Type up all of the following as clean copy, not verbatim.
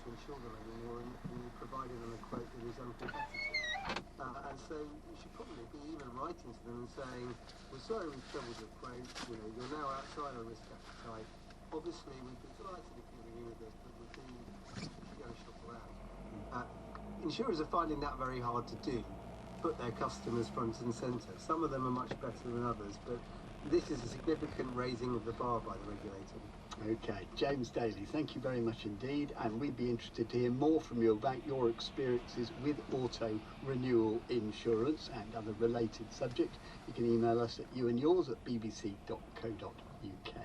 to insure them anymore, and you provided them a quote that is uncompetitive. And so you should probably be even writing to them and saying, we're sorry we've troubled your quote, you're now outside our risk appetite. Obviously, we'd be delighted if you renew with us, but we think you should go and shop around. Insurers are finding that very hard to do, put their customers front and centre. Some of them are much better than others, but this is a significant raising of the bar by the regulator. Okay, James Daly, thank you very much indeed, and we'd be interested to hear more from you about your experiences with auto renewal insurance and other related subjects. You can email us at youandyours@bbc.co.uk.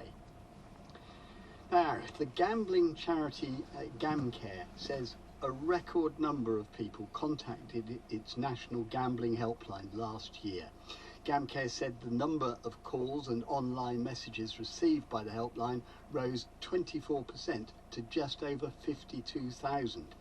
Now, the gambling charity GamCare says a record number of people contacted its national gambling helpline last year. GamCare said the number of calls and online messages received by the helpline rose 24% to just over 52,000.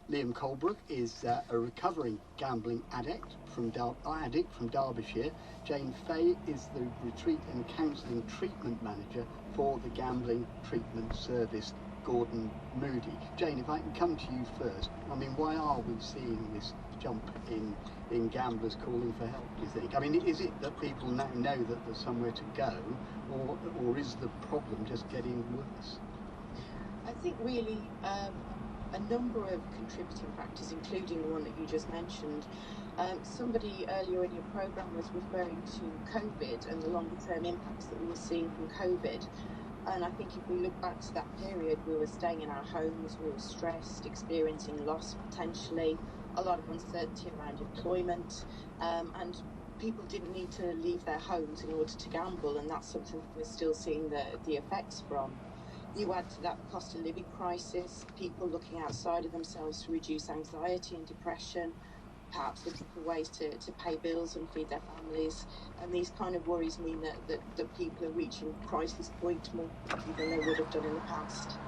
Liam Colebrook is a recovering gambling addict from Derbyshire. Jane Fay is the retreat and counselling treatment manager for the Gambling Treatment Service, Gordon Moody. Jane, if I can come to you first, I mean, why are we seeing this jump in gamblers calling for help, do you think? I mean, is it that people now know that there's somewhere to go, or is the problem just getting worse? I think really a number of contributing factors, including the one that you just mentioned. Somebody earlier in your programme was referring to COVID and the longer term impacts that we were seeing from COVID. And I think if we look back to that period, we were staying in our homes, we were stressed, experiencing loss potentially, a lot of uncertainty around employment, and people didn't need to leave their homes in order to gamble, and that's something that we're still seeing the effects from. You add to that the cost of living crisis, people looking outside of themselves to reduce anxiety and depression, perhaps looking for ways to pay bills and feed their families, and these kind of worries mean that people are reaching crisis point more quickly than they would have done in the past.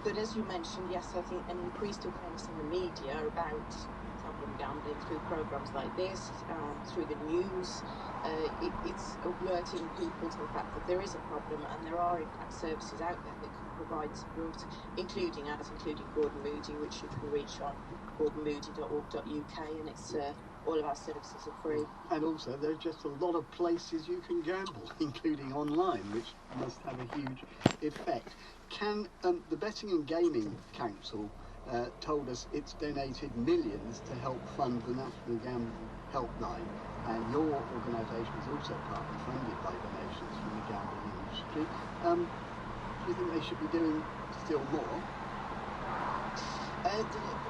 But as you mentioned, yes, I think an increased awareness in the media about problem gambling through programmes like this, through the news, it's alerting people to the fact that there is a problem, and there are in fact services out there that can provide support, including Gordon Moody, which you can reach on gordonmoody.org.uk, and it's all of our services are free. And also there's just a lot of places you can gamble, including online, which must have a huge effect. Can the Betting and Gaming Council told us it's donated millions to help fund the National Gambling Helpline, and your organisation is also partly funded by donations from the gambling industry. Do you think they should be doing still more? The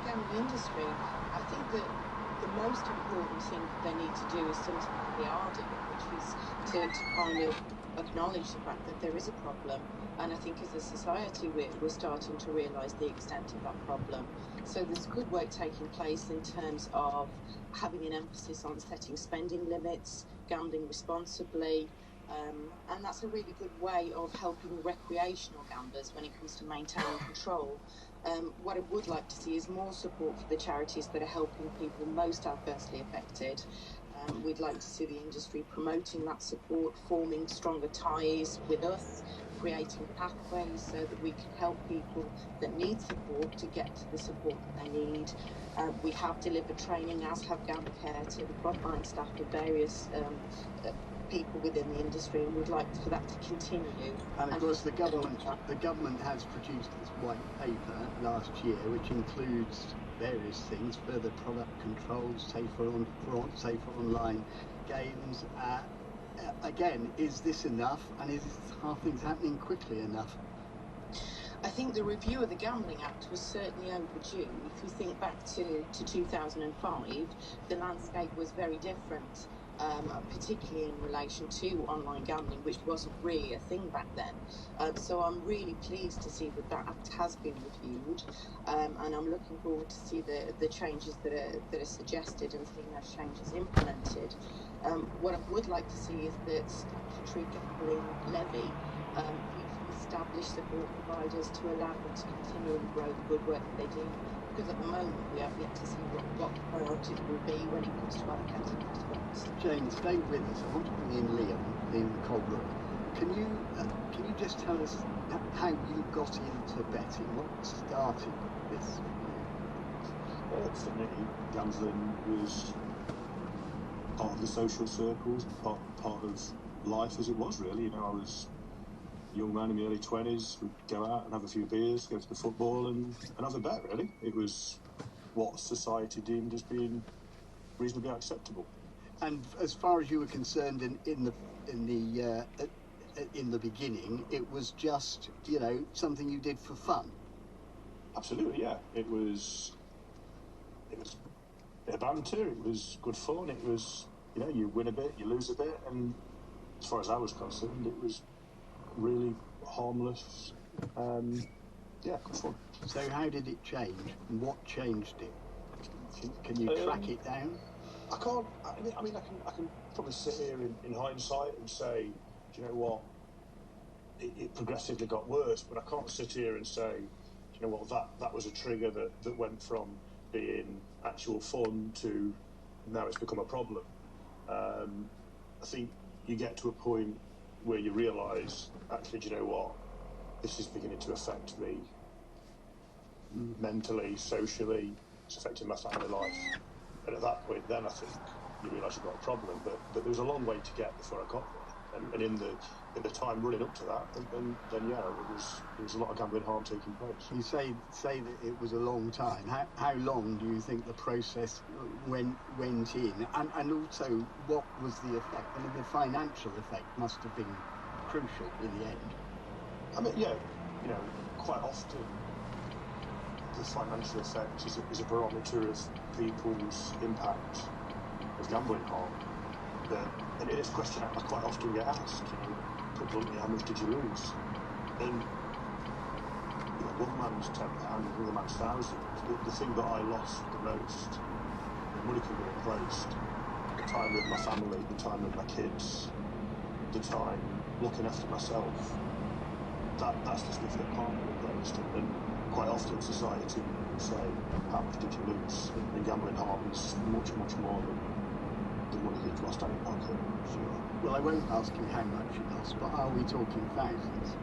gambling industry, I think that the most important thing that they need to do is something that they are doing, which is to kind of acknowledge the fact that there is a problem. And I think as a society we're starting to realise the extent of that problem. So there's good work taking place in terms of having an emphasis on setting spending limits, gambling responsibly, and that's a really good way of helping recreational gamblers when it comes to maintaining control. What I would like to see is more support for the charities that are helping people most adversely affected. We'd like to see the industry promoting that support, forming stronger ties with us, creating pathways so that we can help people that need support to get to the support that they need. We have delivered training, as have GamCare, to the frontline staff of various people within the industry, and we'd like for that to continue. And of course the government has produced its white paper last year, which includes various things, further product controls, safer online games. Again, is this enough, and are things happening quickly enough? I think the review of the Gambling Act was certainly overdue. If you think back to 2005, the landscape was very different, particularly in relation to online gambling, which wasn't really a thing back then. So I'm really pleased to see that act has been reviewed, and I'm looking forward to see the changes that are suggested and seeing those changes implemented. What I would like to see is that statutory gambling levy establish support providers to allow them to continue and grow the good work that they do, because at the moment we have yet to see what the priorities will be when it comes to allocating those funds. Jane, stay with us. I want to bring in Liam Colebrook. Can you just tell us how you got into betting? What started this? For me, gambling was part of the social circles, part of life as it was, really. You know, I was a young man in my early 20s, would go out and have a few beers, go to the football and have a bet, really. It was what society deemed as being reasonably acceptable. And as far as you were concerned, in the beginning, it was just, you know, something you did for fun. Absolutely, yeah. It was a bit of banter. It was good fun. It was, you know, you win a bit, you lose a bit, and as far as I was concerned, it was really harmless. Yeah, good fun. So how did it change? And what changed it? Can you track it down? I can't. I mean, I can probably sit here in hindsight and say, do you know what? It progressively got worse, but I can't sit here and say, you know what, that was a trigger that went from being actual fun to now it's become a problem. I think you get to a point where you realise, actually, do you know what, this is beginning to affect me mentally, socially, it's affecting my family life. And at that point, then I think you realise you've got a problem. But there was a long way to get before I got there. And in the time running up to that, then yeah, there was a lot of gambling harm taking place. You say that it was a long time. How long do you think the process went in? And also, what was the effect? I mean, the financial effect must have been crucial in the end. I mean, yeah, you know, quite often the financial effect is a barometer of people's impact of gambling harm. And it is a question I quite often get asked, you know, put bluntly, how much did you lose? And you know, one man's £10, another man's £1,000. The thing that I lost the most, money can be replaced. The time with my family, the time with my kids, the time looking after myself. That's the stuff that can't be replaced. And quite often society will say, how much did you lose? And gambling harm is much, much more than the money you've lost out of your pocket. Sure. Well, I won't ask you how much you lost, but are we talking thousands?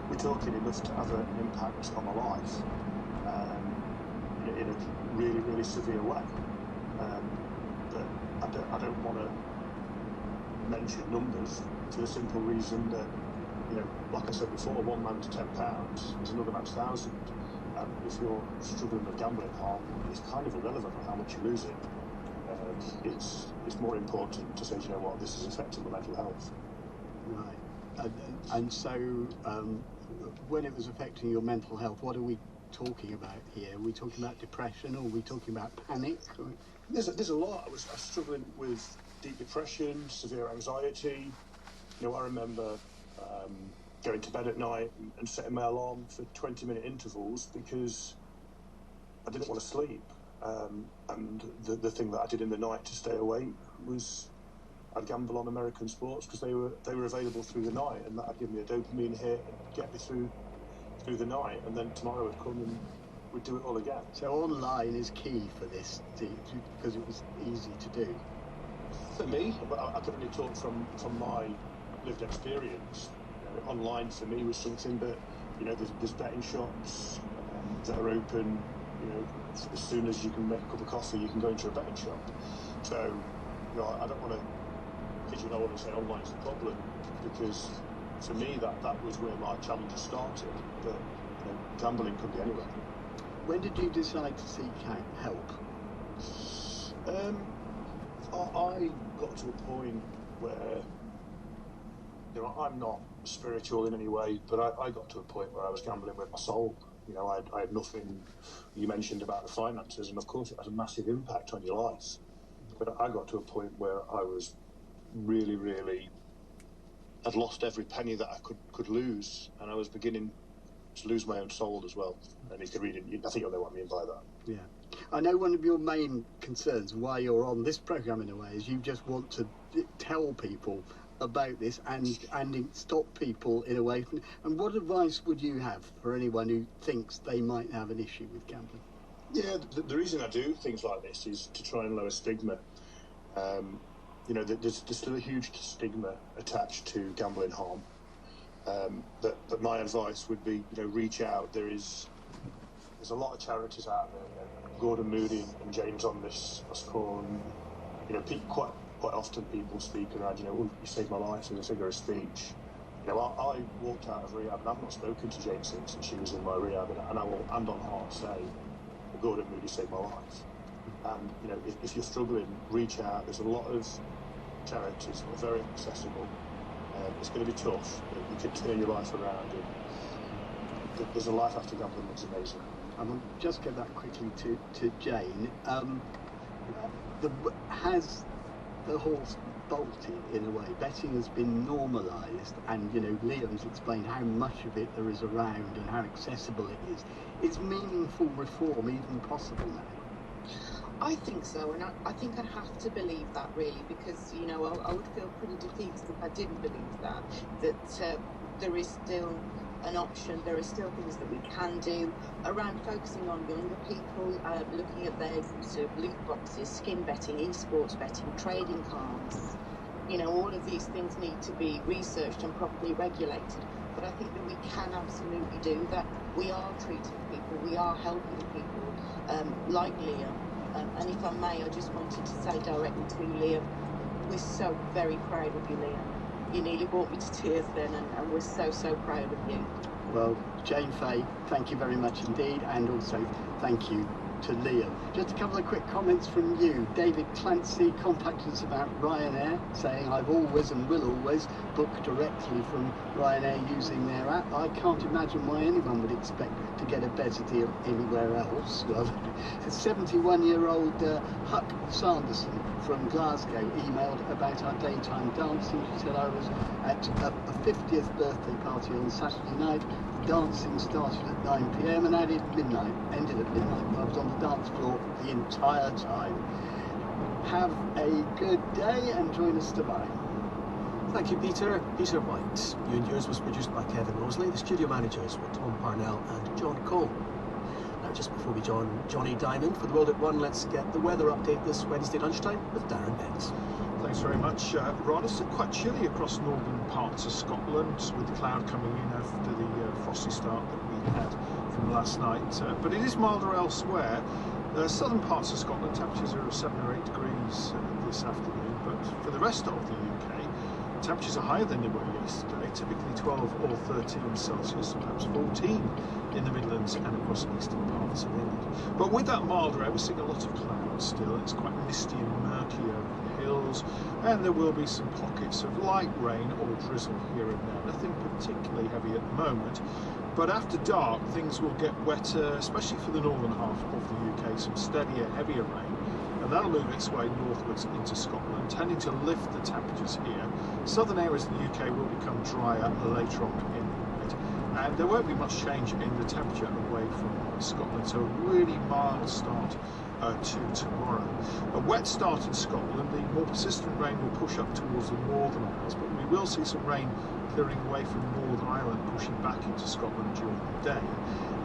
We're talking enough to have an impact on my life in a really, really severe way. But I don't want to mention numbers for the simple reason that, you know, like I said before, one man's £10 is another man's £1,000. And if you're struggling with gambling harm, it's kind of irrelevant how much you're losing. It's more important to say, you know what, this is affecting my mental health. Right. And so, when it was affecting your mental health, what are we talking about here? Are we talking about depression, or are we talking about panic? There's a lot. I was struggling with deep depression, severe anxiety. You know, I remember going to bed at night and setting my alarm for 20-minute intervals because I didn't want to sleep. And the thing that I did in the night to stay awake was I'd gamble on American sports because they were available through the night, and that'd give me a dopamine hit and get me through the night, and then tomorrow would come and we'd do it all again. So online is key for this because it was easy to do. For me, but I can only talk from my lived experience. You know, online for me was something that, you know, there's betting shops that are open. You know, as soon as you can make a cup of coffee, you can go into a betting shop. So, you know, I don't want to pigeonhole and say online's the problem, because for me that was where my challenges started. But you know, gambling could be anywhere. When did you decide to seek help? I got to a point where, you know, I'm not spiritual in any way, but I got to a point where I was gambling with my soul. You know, I had nothing. You mentioned about the finances, and of course it has a massive impact on your life. But I got to a point where I was really, really, I'd lost every penny that I could lose, and I was beginning to lose my own soul as well. And you could read it. I think you'll know what I mean by that. Yeah. I know one of your main concerns, why you're on this programme in a way, is you just want to tell people about this and stop people in a way. And what advice would you have for anyone who thinks they might have an issue with gambling? Yeah, the reason I do things like this is to try and lower stigma. there's still a huge stigma attached to gambling harm. But my advice would be, reach out. There's a lot of charities out there. Gordon Moody and James on this forum. Quite often people speak around, you saved my life in a figure of speech. I walked out of rehab and I've not spoken to Jane since she was in my rehab, and I will hand on heart say Gordon Moody saved my life. And if you're struggling, reach out. There's a lot of charities that are very accessible. It's going to be tough, but you can turn your life around, and there's a life after gambling that's amazing. I will just go back quickly to Jane. Has the horse bolted in a way? Betting has been normalised, and Liam's explained how much of it there is around and how accessible it is. Is meaningful reform even possible now? I think so, and I think I have to believe that, really, because I would feel pretty defeated if I didn't believe that there is still an option. There are still things that we can do around focusing on younger people, looking at their use of loot boxes, skin betting, esports betting, trading cards. All of these things need to be researched and properly regulated. But I think that we can absolutely do that. We are treating people, we are helping people, like Liam. And if I may, I just wanted to say directly to Liam, we're so very proud of you, Liam. You nearly brought me to tears then, and we're so, so proud of you. Well, Jane Fay, thank you very much indeed, and also thank you to Liam. Just a couple of quick comments from you. David Clancy contacted us about Ryanair, saying I've always and will always book directly from Ryanair using their app. I can't imagine why anyone would expect to get a better deal anywhere else. Well, a 71-year-old Huck Sanderson from Glasgow emailed about our daytime dancing. She said, I was at a 50th birthday party on Saturday night. Dancing started at 9 p.m. and ended at midnight. I was on the dance floor the entire time. Have a good day and join us tomorrow. Thank you, Peter. Peter White. You and Yours was produced by Kevin Mosley. The studio managers were Tom Parnell and John Cole. Now, just before we join Johnny Diamond for the World at One, let's get the weather update this Wednesday lunchtime with Darren Benz. Thanks very much, Ron. It's quite chilly across northern parts of Scotland, with the cloud coming in after the frosty start that we had from last night. But it is milder elsewhere. Southern parts of Scotland, temperatures are 7 or 8 degrees this afternoon. But for the rest of the UK, temperatures are higher than they were yesterday, typically 12 or 13 Celsius, perhaps 14 in the Midlands and across eastern parts of England. But with that milder air, we're seeing a lot of clouds still. It's quite misty and murky over the hills, and there will be some pockets of light rain or drizzle here and there. Nothing particularly heavy at the moment, but after dark things will get wetter, especially for the northern half of the UK. Some steadier, heavier rain, and that'll move its way northwards into Scotland, tending to lift the temperatures here. Southern areas of the UK will become drier later on in the night, and there won't be much change in the temperature away from Scotland, so a really mild start to tomorrow. A wet start in Scotland. The more persistent rain will push up towards the northern Isles, but we will see some rain clearing away from Northern Ireland, pushing back into Scotland during the day.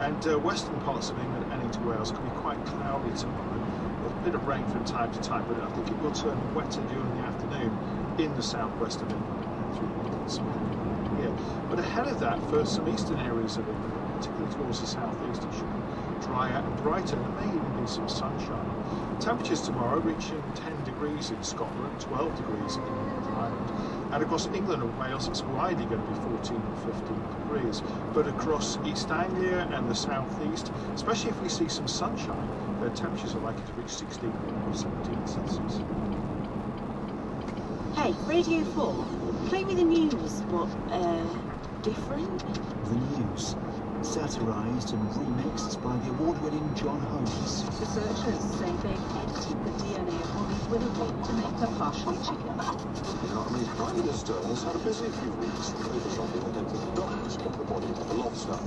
And western parts of England and into Wales can be quite cloudy tomorrow. A bit of rain from time to time, but I think it will turn wetter during the afternoon in the southwest of England and through parts of England here. But ahead of that, for some eastern areas of England, particularly towards the southeast, it should be drier and brighter. There may even be some sunshine. Temperatures tomorrow reaching 10 degrees in Scotland, 12 degrees in Northern Ireland, and across England and Wales it's widely going to be 14 or 15 degrees. But across East Anglia and the southeast, especially if we see some sunshine, the temperatures are likely to reach 16 or 17 Celsius. Hey, Radio 4, play me the news, but different? The news, satirised and remixed by the award-winning John Holmes. Researchers say they've edited the DNA of Molly's Willoughby to make her partially chicken. Prime Minister has had a busy few weeks photoshopping identical doctors from the body of the lobster.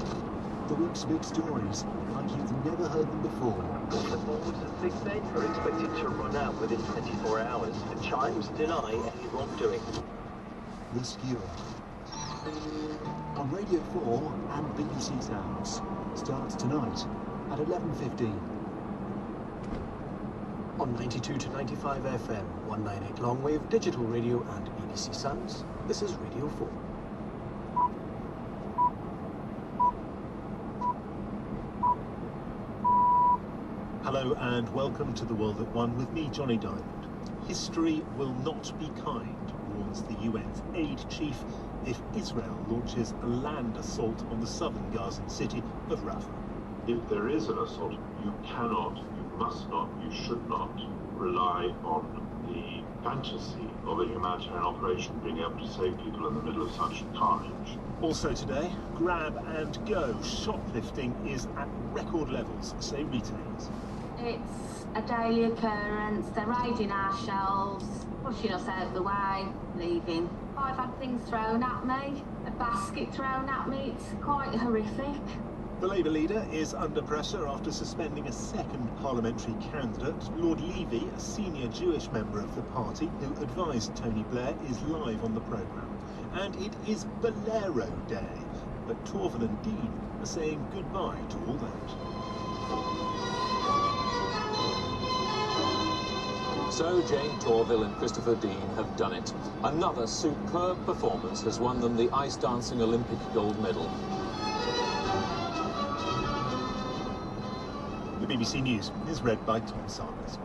The week's big stories, like you've never heard them before. The boards and sick beds are expected to run out within 24 hours. The Chimes deny any wrongdoing. The Skewer. On Radio 4 and BBC Sounds. Starts tonight at 11:15. On 92 to 95 FM, 198 longwave, digital radio and BBC Sounds, this is Radio 4. Hello and welcome to The World at One with me, Johnny Diamond. History will not be kind, warns the UN's aid chief, if Israel launches a land assault on the southern Gazan city of Rafah. If there is an assault, you cannot, you must not, you should not rely on the fantasy of a humanitarian operation being able to save people in the middle of such carnage. Also today, grab and go. Shoplifting is at record levels, say retailers. It's a daily occurrence. They're raiding our shelves, pushing us out the way, leaving. I've had things thrown at me, a basket thrown at me. It's quite horrific. The Labour leader is under pressure after suspending a second parliamentary candidate. Lord Levy, a senior Jewish member of the party who advised Tony Blair, is live on the programme. And it is Bolero Day, but Torvill and Dean are saying goodbye to all that. So Jane Torvill and Christopher Dean have done it. Another superb performance has won them the ice dancing Olympic gold medal. The BBC News is read by Tom Sanders.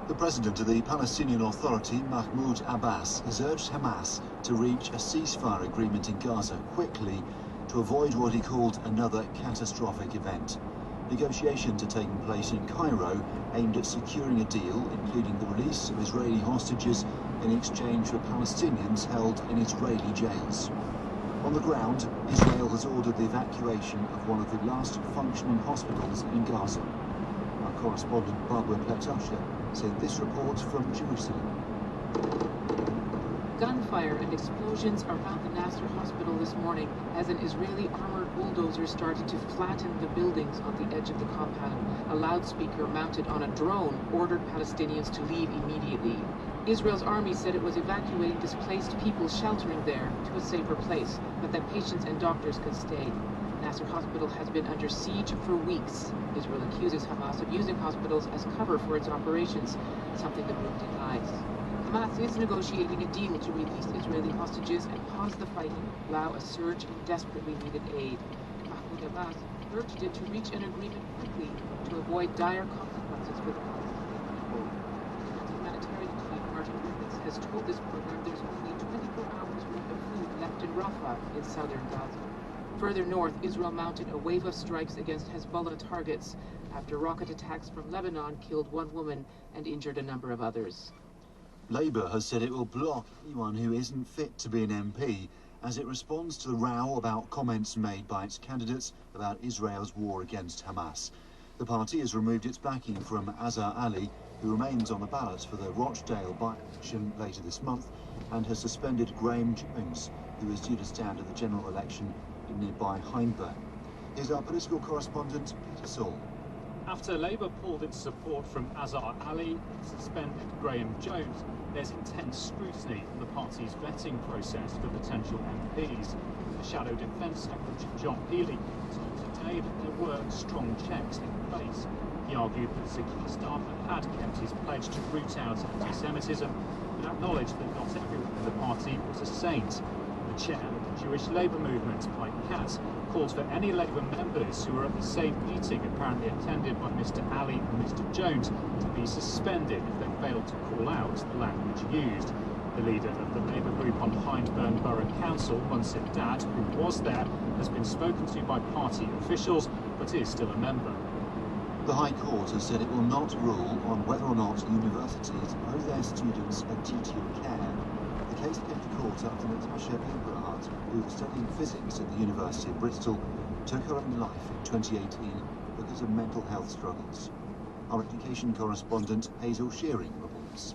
The president of the Palestinian Authority, Mahmoud Abbas, has urged Hamas to reach a ceasefire agreement in Gaza quickly to avoid what he called another catastrophic event. Negotiations are taking place in Cairo aimed at securing a deal, including the release of Israeli hostages in exchange for Palestinians held in Israeli jails. On the ground, Israel has ordered the evacuation of one of the last functioning hospitals in Gaza. Our correspondent Barbara Platasha sent this report from Jerusalem. Gunfire and explosions around the Nasser hospital this morning as an Israeli armored bulldozer started to flatten the buildings on the edge of the compound. A loudspeaker mounted on a drone ordered Palestinians to leave immediately. Israel's army said it was evacuating displaced people sheltering there to a safer place, but that patients and doctors could stay. Nasser hospital has been under siege for weeks. Israel accuses Hamas of using hospitals as cover for its operations, something the group denies. Hamas is negotiating a deal to release Israeli hostages and pause the fighting, allow a surge in desperately needed aid. Mahmoud Abbas urged it to reach an agreement quickly to avoid dire consequences for the Palestinian people. Humanitarian chief Martin Griffiths has told this program there's only 24 hours worth of food left in Rafah in southern Gaza. Further north, Israel mounted a wave of strikes against Hezbollah targets after rocket attacks from Lebanon killed one woman and injured a number of others. Labour has said it will block anyone who isn't fit to be an MP as it responds to the row about comments made by its candidates about Israel's war against Hamas. The party has removed its backing from Azhar Ali, who remains on the ballot for the Rochdale by-election later this month, and has suspended Graham Jones, who is due to stand at the general election in nearby Hyndburn. Here's our political correspondent, Peter Saul. After Labour pulled its support from Azhar Ali and suspended Graham Jones, there's intense scrutiny on the party's vetting process for potential MPs. The Shadow Defence Secretary John Healey told today that there were strong checks in place. He argued that Sir Starmer had kept his pledge to root out anti-Semitism, but acknowledged that not everyone in the party was a saint. The chair of the Jewish Labour movement, Mike Katz, called for any Labour members who were at the same meeting apparently attended by Mr Ali and Mr Jones to be suspended if they failed to call out the language used. The leader of the Labour group on Hyndburn Borough Council, Munsif Dad, who was there, has been spoken to by party officials but is still a member. The High Court has said it will not rule on whether or not universities owe their students a duty of care. The case came to court after Natasha Abrahart, who was studying physics at the University of Bristol, took her own life in 2018 because of mental health struggles. Our education correspondent Hazel Shearing reports.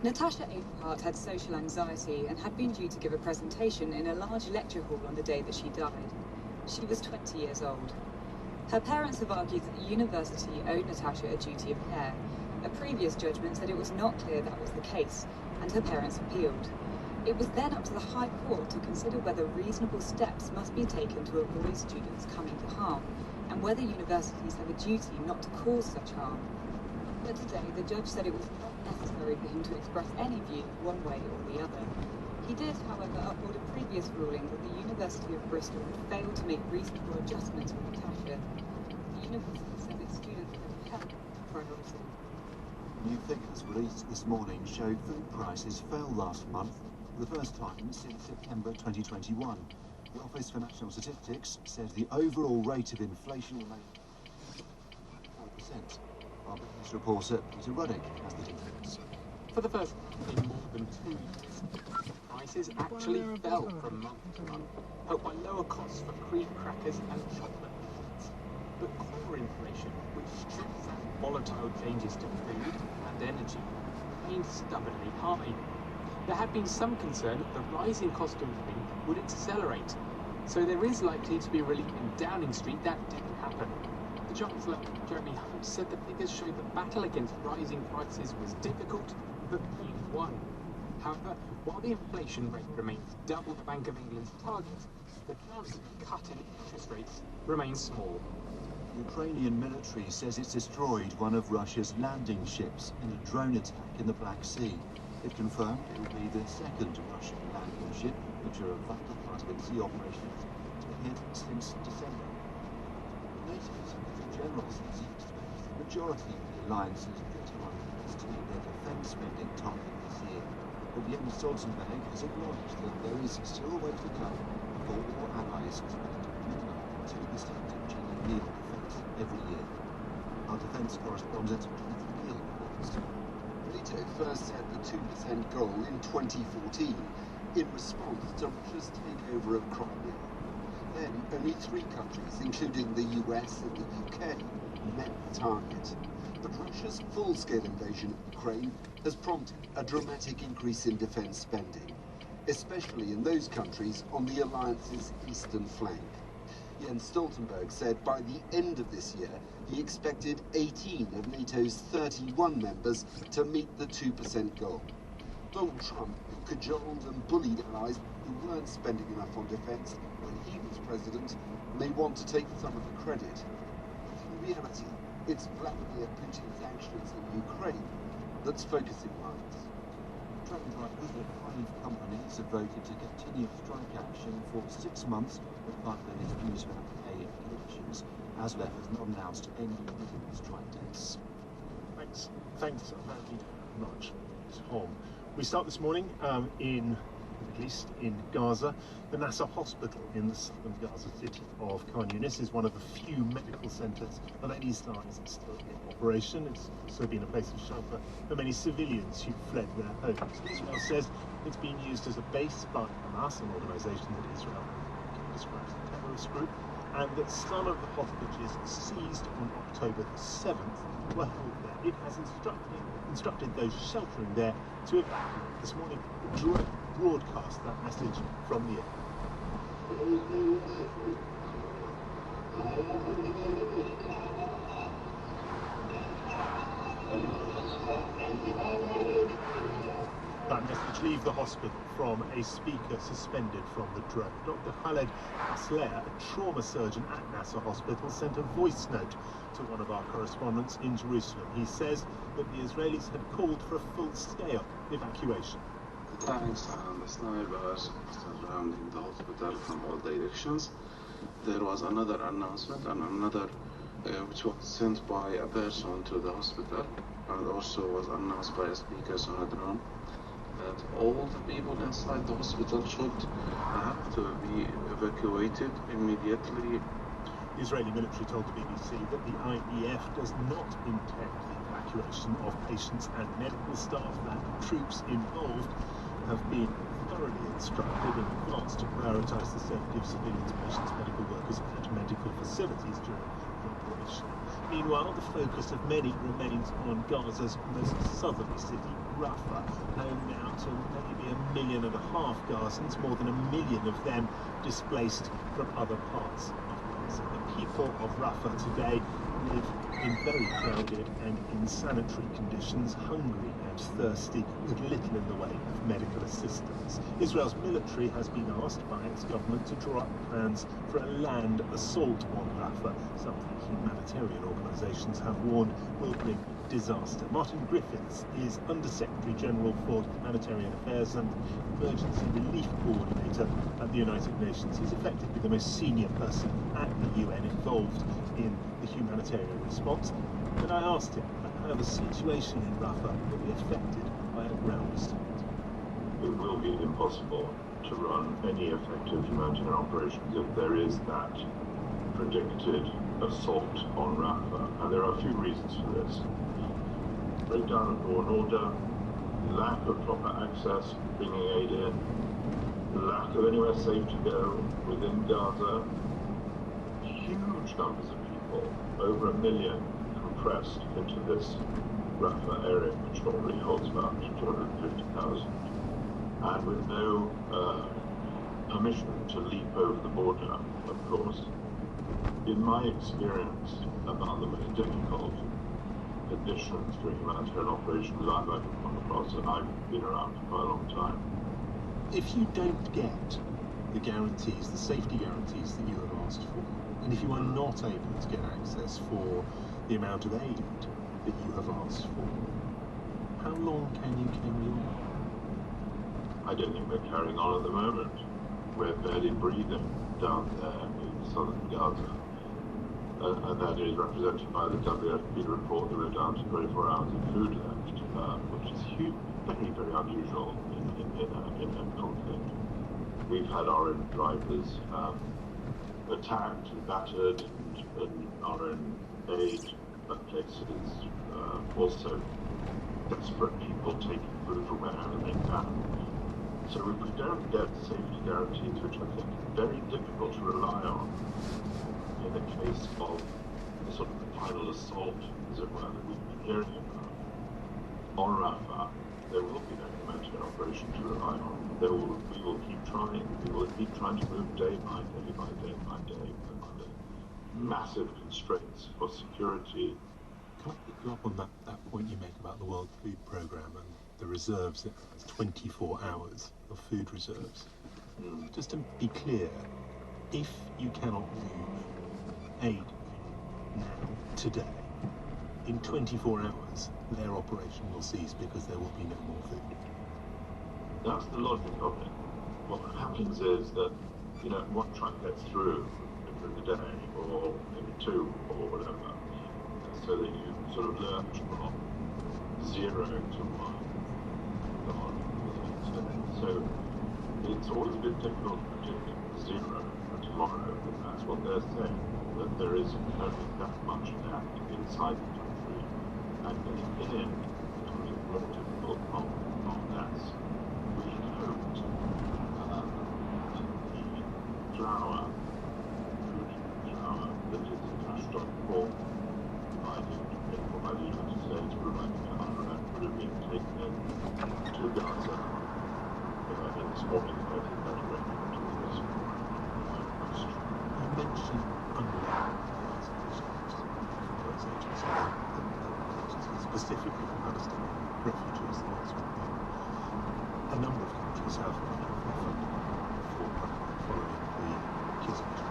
Natasha Abrahart had social anxiety and had been due to give a presentation in a large lecture hall on the day that she died. She was 20 years old. Her parents have argued that the university owed Natasha a duty of care. A previous judgment said it was not clear that was the case, and her parents appealed. It was then up to the High Court to consider whether reasonable steps must be taken to avoid students coming to harm, and whether universities have a duty not to cause such harm. But today, the judge said it was not necessary for him to express any view one way or the other. He did, however, uphold a previous ruling that the University of Bristol had failed to make reasonable adjustments for Natasha. The university said its students had health priority. New figures released this morning show food prices fell last month for the first time since September 2021. The Office for National Statistics said the overall rate of inflation remained 4%. Our business reporter Peter Ruddick has the details. For the first time in more than 2 years, prices actually fell from month to month, helped by lower costs for cream crackers and chocolate products. But core inflation, which strips out volatile changes to food and energy, remained stubbornly high. There had been some concern that the rising cost of living would accelerate, so there is likely to be relief in Downing Street. That didn't happen. The Chancellor, Jeremy Hunt, said the figures showed the battle against rising prices was difficult, but being won. However, while the inflation rate remains double the Bank of England's target, the chance of a cut in interest rates remains small. The Ukrainian military says it's destroyed one of Russia's landing ships in a drone attack in the Black Sea. It confirmed it will be the second Russian landing ship, which are a vital part of its sea operations, to be hit since December. NATO Secretary General says he expects the majority of the alliance's 31 members to meet their defence spending target this year. But Jens Stoltenberg has acknowledged that there is still a way to go before all allies expect minimum 2% of GDP on defence every year. Our defence correspondent Jonathan Gill reports. NATO first set the 2% goal in 2014 in response to Russia's takeover of Crimea. Then only 3 countries, including the US and the UK, met the target. But Russia's full-scale invasion of Ukraine has prompted a dramatic increase in defence spending, especially in those countries on the alliance's eastern flank. Jens Stoltenberg said by the end of this year, he expected 18 of NATO's 31 members to meet the 2% goal. Donald Trump cajoled and bullied allies who weren't spending enough on defence when he was president may want to take some of the credit. In reality, it's Vladimir Putin's actions in Ukraine that's focusing minds. Train drivers at 5 companies have voted to continue strike action for 6 months as part of their disputes about pay and conditions. ASLEF has not announced any written strike dates. Thanks very much, Tom. We start this morning in the Middle East, in Gaza. The Nasser hospital in the southern Gaza city of Khan Yunis is one of the few medical centres of any size still in operation. It's also been a place of shelter for many civilians who fled their homes. Israel says it's been used as a base by Hamas, an organisation that Israel describes as a terrorist group, and that some of the hostages seized on October the 7th were held there. It has instructed those sheltering there to evacuate. This morning, broadcast that message from the air. That message leaves the hospital from a speaker suspended from the drone. Dr. Khaled Asler, a trauma surgeon at Nasser Hospital, sent a voice note to one of our correspondents in Jerusalem. He says that the Israelis had called for a full-scale evacuation. The tanks and the snipers surrounding the hospital from all directions. There was another announcement and another which was sent by a person to the hospital and also was announced by speakers on a drone that all the people inside the hospital should have to be evacuated immediately. The Israeli military told the BBC that the IDF does not intend the evacuation of patients and medical staff, that troops involved have been thoroughly instructed in advance to prioritise the safety of civilians, patients, medical workers and medical facilities during the operation. Meanwhile, the focus of many remains on Gaza's most southerly city, Rafah, home now to maybe 1.5 million Gazans, more than 1 million of them displaced from other parts of So the people of Rafah today live in very crowded and insanitary conditions, hungry and thirsty, with little in the way of medical assistance. Israel's military has been asked by its government to draw up plans for a land assault on Rafah, something humanitarian organisations have warned will bring disaster. Martin Griffiths is Under-Secretary General for Humanitarian Affairs and Emergency Relief Coordinator at the United Nations. He's effectively the most senior person at the UN involved in the humanitarian response. And I asked him how the situation in Rafah will be affected by a ground assault. It will be impossible to run any effective humanitarian operations if there is that predicted assault on Rafah. And there are a few reasons for this. Breakdown of law and order, lack of proper access, bringing aid in, lack of anywhere safe to go within Gaza, huge numbers of people, over 1 million compressed into this Rafah area, which normally holds about 250,000, and with no permission to leap over the border, of course. In my experience, about the most difficult conditions for humanitarian operations I've ever come across, and I've been around for quite a long time. If you don't get the guarantees, the safety guarantees that you have asked for, and if you are not able to get access for the amount of aid that you have asked for, how long can you carry on? I don't think we're carrying on at the moment. We're barely breathing down there in southern Gaza. And that is represented by the WFP report that we're down to 24 hours of food left, which is huge, very, very unusual in a conflict. We've had our own drivers attacked and battered, and our own aid places also desperate people taking food from wherever they can. So if we don't get safety guarantees, which I think is very difficult to rely on, in the case of the sort of the final assault, as it were, that we've been hearing about, on Rafah, there will be no humanitarian operation to rely on. We will keep trying. We will keep trying to move day by day by day by day under massive constraints for security. Can I pick you up on that point you make about the World Food Programme and the reserves, it's 24 hours of food reserves? Just to be clear, if you cannot move aid now, today, in 24 hours, their operation will cease because there will be no more food. That's the logic of it. What happens is that, one truck gets through in the day, or maybe two, or whatever, so that you sort of lurch from 0 to 1. So it's always been difficult to predict 0 for tomorrow, but that's what they're saying, that there is only that much left inside the country, and getting in becomes more difficult from less. We hoped that the flour, food flour, that is international for by the United States, providing 100 would have been taken in to Gaza in this morning. I think that's very important. You mentioned specifically for Palestinian refugees, a number of countries have offered following the Kismet.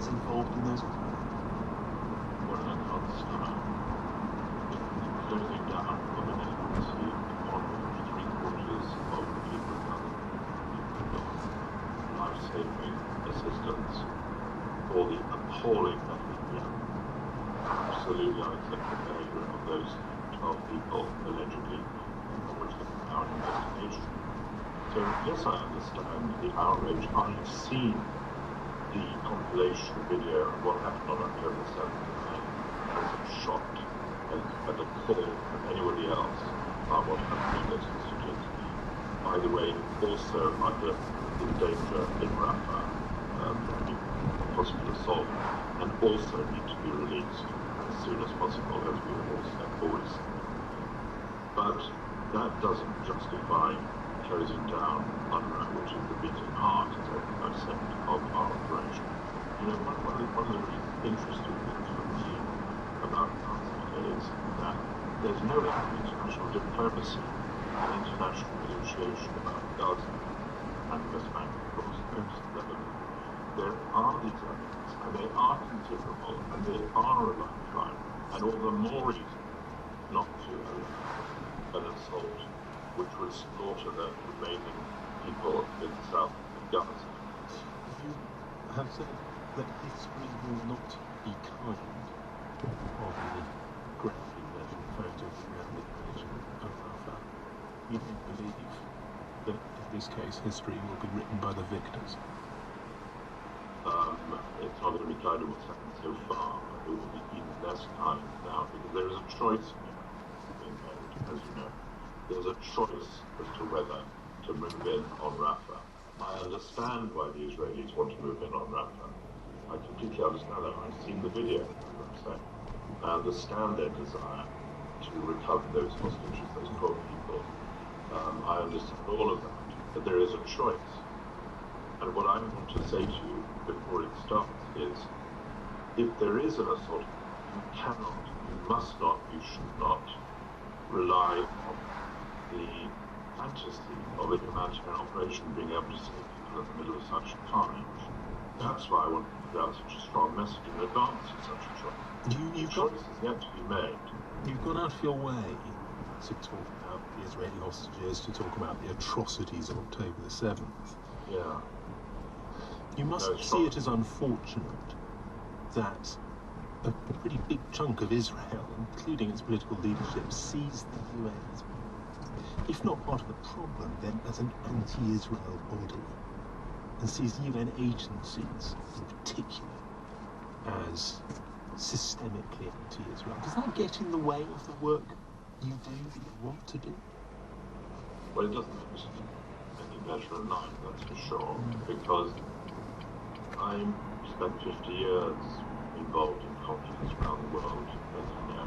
Involved in those? What I can't start closing down of an agency on 3/4 of the people life-saving assistance for the appalling behavior, absolutely unacceptable behavior of those 12 people allegedly, for which there is now an investigation. So yes, I understand the outrage. I have seen the compilation video of what happened on October 7th. I was shocked and appalled from anybody else by what happened in those institutions. By the way, also under the danger in Rafah. possible assault, and also need to be released as soon as possible, as we have always said. But that doesn't justify closing down UNRWA, which is the beating heart, as I've said, of our operation. You know, one of the really interesting things for me about Gaza is that there's no international diplomacy and international negotiation about Gaza and West Bank, of course, there are these elements, and they are considerable, and they are a lifeline, and all the more reason not to an assault which would slaughter the remaining people in the south of Gaza. You have said that history will not be kind of the graphic version photos around the collision of Rafah. You don't believe that in this case history will be written by the victors? It's not going to be kind of what's happened so far. It will be even less kind now, because there is a choice being made, as you know. There's a choice as to whether to move in on Rafah. I understand why the Israelis want to move in on Rafah. I completely understand that. I've seen the video, as I'm saying. I understand their desire to recover those hostages, those poor people. I understand all of that. But there is a choice. And what I want to say to you before it starts is, if there is an assault, you cannot, you must not, you should not rely on the fantasy of a humanitarian operation being able to save people in the middle of such carnage. That's why I want to put out such a strong message in advance of such a choice. The choice is yet to be made. You've gone out of your way to talk about the Israeli hostages, to talk about the atrocities of October the 7th. Yeah. You must see it as unfortunate that a pretty big chunk of Israel, including its political leadership, sees the UN as, if not part of the problem, then as an anti-Israel body, and sees UN agencies in particular as systemically anti-Israel. Does that get in the way of the work you do, that you want to do? Well, it doesn't make any better or not, that's for sure, because I spent 50 years involved in conflicts around the world, as you know,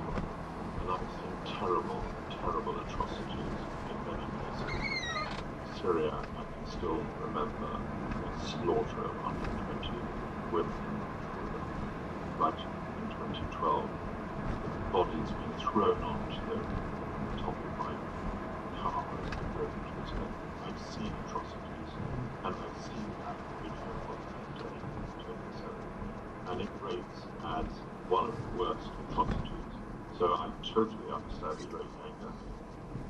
and I've seen terrible, terrible atrocities in many places. Syria, I can still remember the slaughter of 120 women right in 2012, bodies being thrown onto the top of my car as they drove towards me. I've seen atrocities, and I've seen that video of that day, 27, and it rates as one of the worst atrocities. So I totally understand Israeli anger.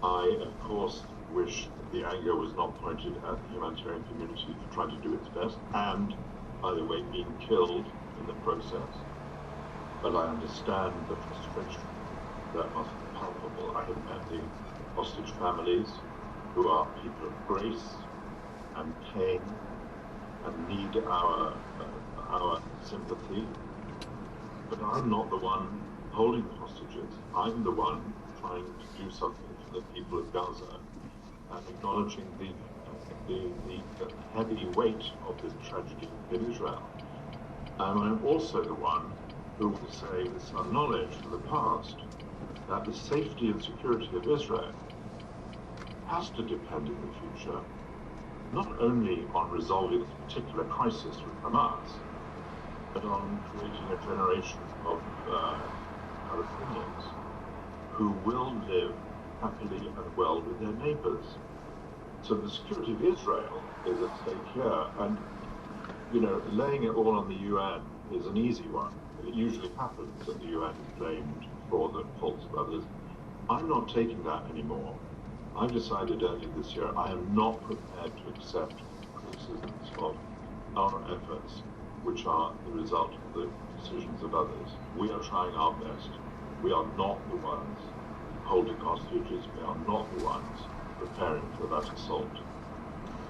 I, of course, wish the anger was not pointed at the humanitarian community for trying to do its best, and, by the way, being killed in the process. But I understand the frustration that must be palpable. I have met the hostage families, who are people of grace and pain and need our sympathy. But I'm not the one holding the hostages. I'm the one trying to do something for the people of Gaza and acknowledging the heavy weight of this tragedy in Israel. And I'm also the one who will say, with some knowledge from the past, that the safety and security of Israel has to depend in the future not only on resolving this particular crisis with Hamas, but on creating a generation of Palestinians who will live happily and well with their neighbors. So the security of Israel is at stake here, and laying it all on the UN is an easy one. It usually happens that the UN is blamed for the faults of others. I'm not taking that anymore. I decided earlier this year I am not prepared to accept criticisms of our efforts, which are the result of the decisions of others. We are trying our best. We are not the ones holding hostages. We are not the ones preparing for that assault.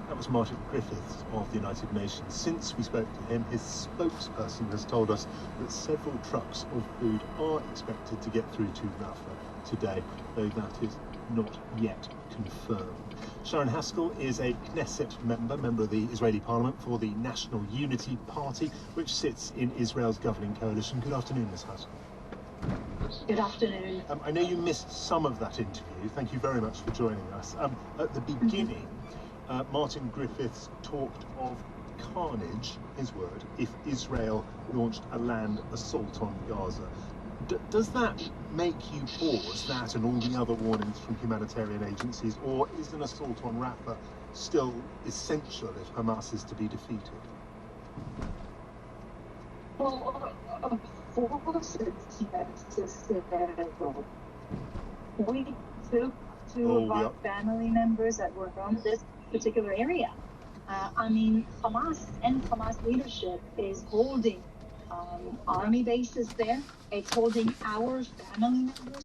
That was Martin Griffiths of the United Nations. Since we spoke to him, his spokesperson has told us that several trucks of food are expected to get through to Rafah today, though that is not yet confirmed. Sharon Haskell is a Knesset member of the Israeli Parliament for the National Unity Party, which sits in Israel's governing coalition. Good afternoon, Ms. Haskell. Good afternoon. I know you missed some of that interview. Thank you very much for joining us. At the beginning, Martin Griffiths talked of carnage, his word, if Israel launched a land assault on Gaza. Does that make you pause, that and all the other warnings from humanitarian agencies, or is an assault on Rafah still essential if Hamas is to be defeated? Well, of course it's necessary. We took two of our family members that were from this particular area. I mean, Hamas leadership is holding army bases there. It's holding our family members